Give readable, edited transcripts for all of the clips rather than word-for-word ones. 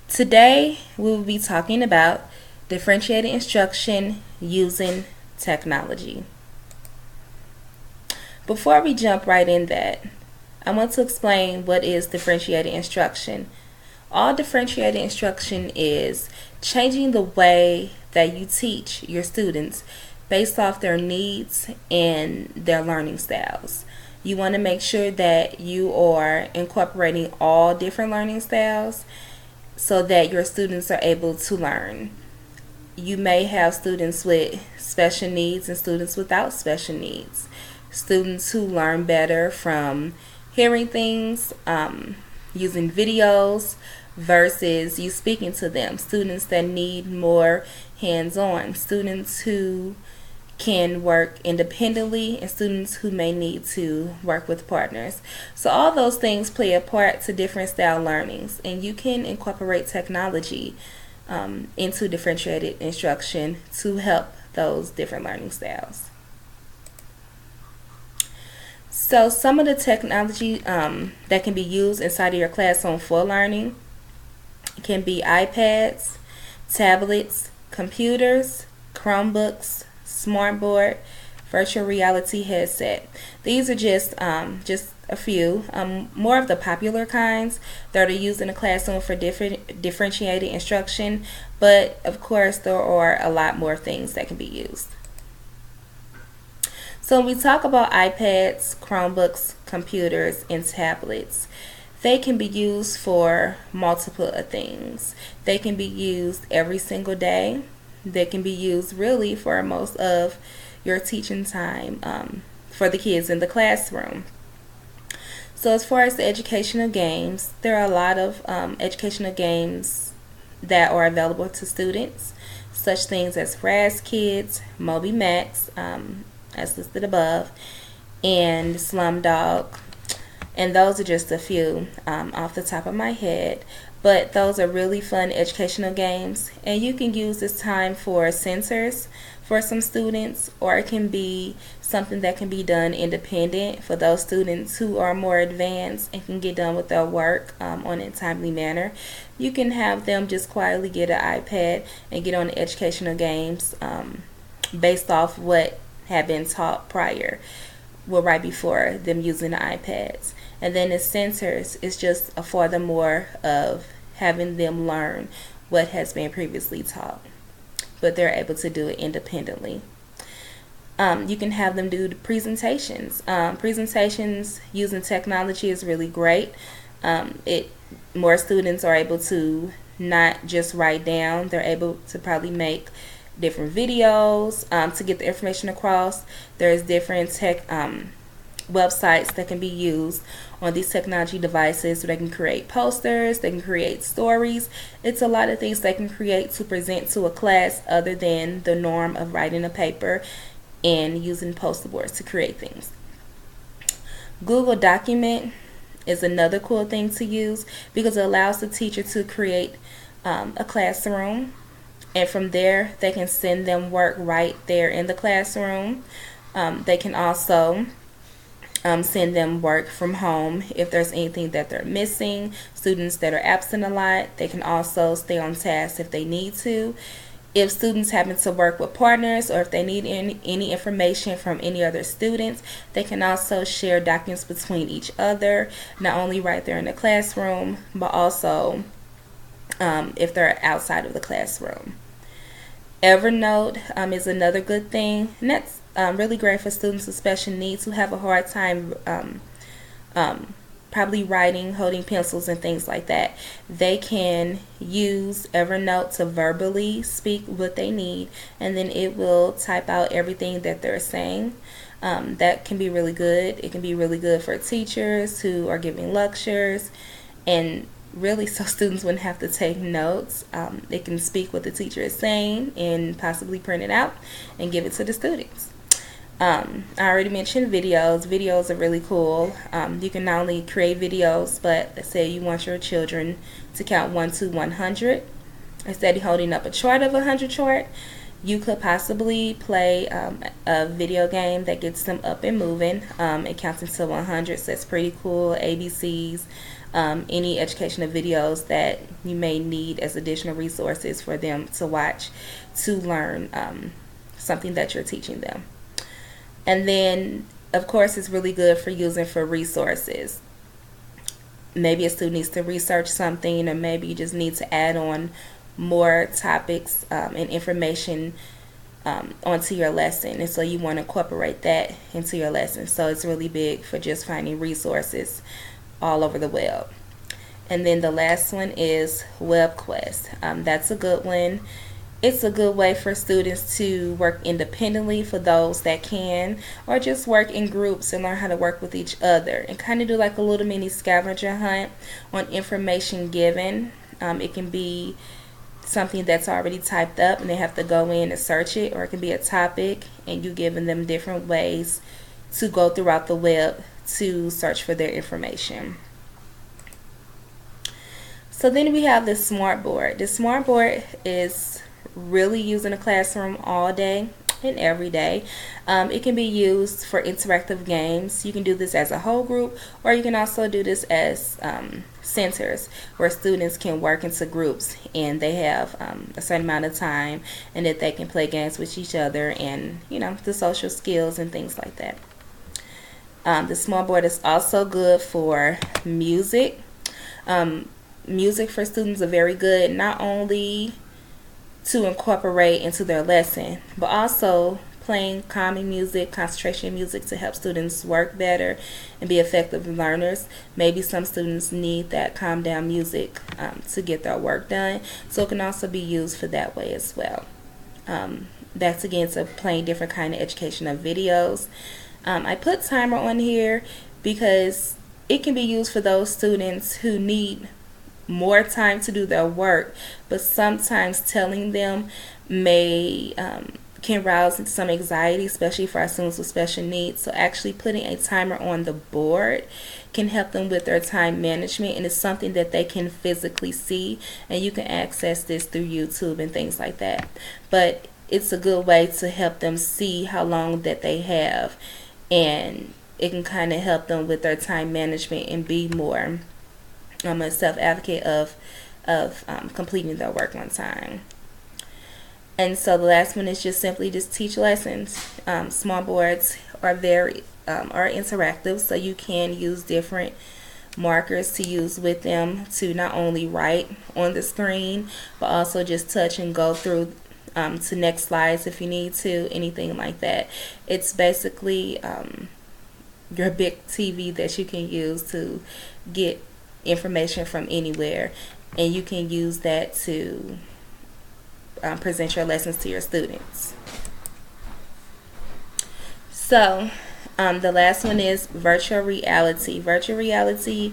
Today, we will be talking about differentiated instruction using technology. Before we jump right in that, I want to explain what is differentiated instruction. All differentiated instruction is changing the way that you teach your students based off their needs and their learning styles. You want to make sure that you are incorporating all different learning styles so that your students are able to learn. You may have students with special needs and students without special needs. Students who learn better from hearing things, using videos versus you speaking to them. Students that need more hands-on. Students who can work independently and students who may need to work with partners. So all those things play a part to different style learnings, and you can incorporate technology into differentiated instruction to help those different learning styles. So some of the technology that can be used inside of your classroom for learning can be iPads, tablets, computers, Chromebooks, smartboard, virtual reality headset. These are just a few. More of the popular kinds that are used in the classroom for differentiated instruction, but of course there are a lot more things that can be used. So when we talk about iPads, Chromebooks, computers, and tablets, they can be used for multiple things. They can be used every single day. They can be used really for most of your teaching time for the kids in the classroom. So as far as the educational games, there are a lot of educational games that are available to students, such things as Raz Kids, Moby Max, as listed above, and Slumdog. And those are just a few off the top of my head. But those are really fun educational games, and you can use this time for sensors for some students, or it can be something that can be done independent for those students who are more advanced and can get done with their work on a timely manner. You can have them just quietly get an iPad and get on the educational games based off what had been taught prior, well, right before them using the iPads. And then the sensors is just a furthermore of having them learn what has been previously taught, but they're able to do it independently. You can have them do the presentations. Presentations using technology is really great. More students are able to not just write down, they're able to probably make different videos to get the information across. There's different tech websites that can be used on these technology devices, so they can create posters, they can create stories. It's a lot of things they can create to present to a class other than the norm of writing a paper and using poster boards to create things. Google Document is another cool thing to use because it allows the teacher to create a classroom, and from there they can send them work right there in the classroom. They can also send them work from home if there's anything that they're missing. Students that are absent a lot, they can also stay on task if they need to. If students happen to work with partners, or if they need any information from any other students, they can also share documents between each other, not only right there in the classroom, but also if they're outside of the classroom. Evernote is another good thing, and that's really great for students with special needs who have a hard time probably writing, holding pencils, and things like that. They can use Evernote to verbally speak what they need, and then it will type out everything that they're saying. That can be really good. It can be really good for teachers who are giving lectures, and really so students wouldn't have to take notes. They can speak what the teacher is saying and possibly print it out and give it to the students. I already mentioned videos. Videos are really cool. You can not only create videos, but let's say you want your children to count 1 to 100. Instead of holding up a chart of 100 chart, You could possibly play a video game that gets them up and moving. It counts into 100, so that's pretty cool. ABCs, any educational videos that you may need as additional resources for them to watch to learn something that you're teaching them. And then, of course, it's really good for using for resources. Maybe a student needs to research something, or maybe you just need to add on more topics and information onto your lesson, and so you want to incorporate that into your lesson. So it's really big for just finding resources all over the web. And then the last one is WebQuest. That's a good one. It's a good way for students to work independently for those that can, or just work in groups and learn how to work with each other and kind of do like a little mini scavenger hunt on information given. It can be something that's already typed up and they have to go in and search it, or it can be a topic and you giving them different ways to go throughout the web to search for their information. So then we have the smartboard. The smartboard is really used in the classroom all day and every day. It can be used for interactive games. You can do this as a whole group, or you can also do this as centers where students can work into groups and they have a certain amount of time, and that they can play games with each other and, you know, the social skills and things like that. The smartboard is also good for music. Music for students are very good, not only to incorporate into their lesson, but also playing calming music, concentration music to help students work better and be effective learners. Maybe some students need that calm down music to get their work done, so it can also be used for that way as well. That's again to playing different kind of educational videos. I put timer on here because it can be used for those students who need more time to do their work, but sometimes telling them can rouse some anxiety, especially for our students with special needs. So actually putting a timer on the board can help them with their time management, and it's something that they can physically see, and you can access this through YouTube and things like that. But it's a good way to help them see how long that they have, and it can kind of help them with their time management and be more a self-advocate of completing their work on time. And so the last one is just simply just teach lessons. Small boards are are interactive, so you can use different markers to use with them to not only write on the screen, but also just touch and go through to next slides if you need to, anything like that. It's basically your big TV that you can use to get information from anywhere, and you can use that to present your lessons to your students. So the last one is virtual reality. Virtual reality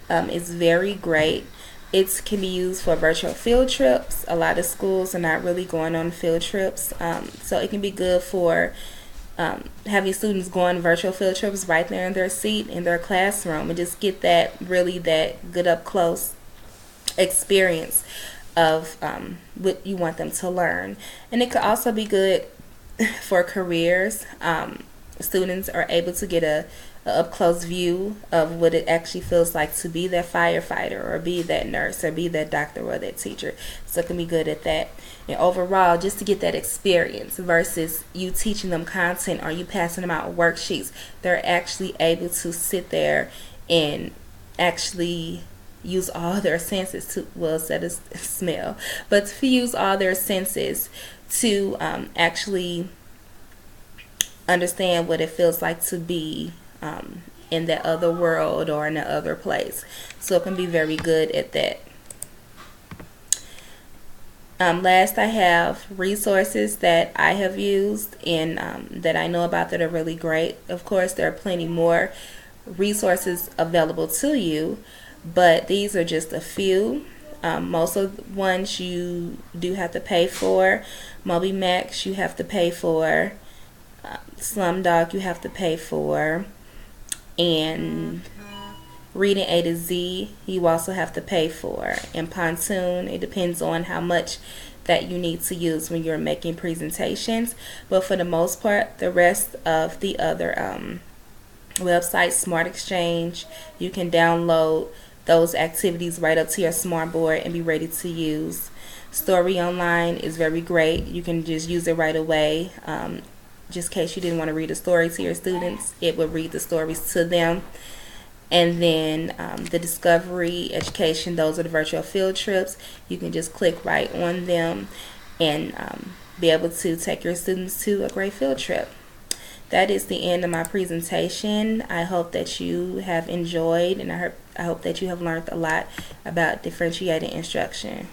is very great. It can be used for virtual field trips. A lot of schools are not really going on field trips, so it can be good for having students go on virtual field trips right there in their seat in their classroom, and just get that good up close experience of what you want them to learn. And it could also be good for careers. Students are able to get a up close view of what it actually feels like to be that firefighter, or be that nurse, or be that doctor, or that teacher. So it can be good at that. And overall, just to get that experience versus you teaching them content or you passing them out worksheets, they're actually able to sit there and actually use all their senses to, well, instead of smell, but to use all their senses to actually understand what it feels like to be in that other world or in that other place. So it can be very good at that. Last, I have resources that I have used and that I know about that are really great. Of course, there are plenty more resources available to you, but these are just a few. Most of the ones you do have to pay for. MobyMax you have to pay for. Slumdog you have to pay for. And Reading A to Z you also have to pay for. And Pontoon, it depends on how much that you need to use when you're making presentations. But for the most part, the rest of the other websites, Smart Exchange, you can download those activities right up to your smart board and be ready to use. Story Online is very great. You can just use it right away. Just in case you didn't want to read a story to your students, it will read the stories to them. And then the Discovery Education, those are the virtual field trips. You can just click right on them and be able to take your students to a great field trip. That is the end of my presentation. I hope that you have enjoyed, and I hope that you have learned a lot about differentiated instruction.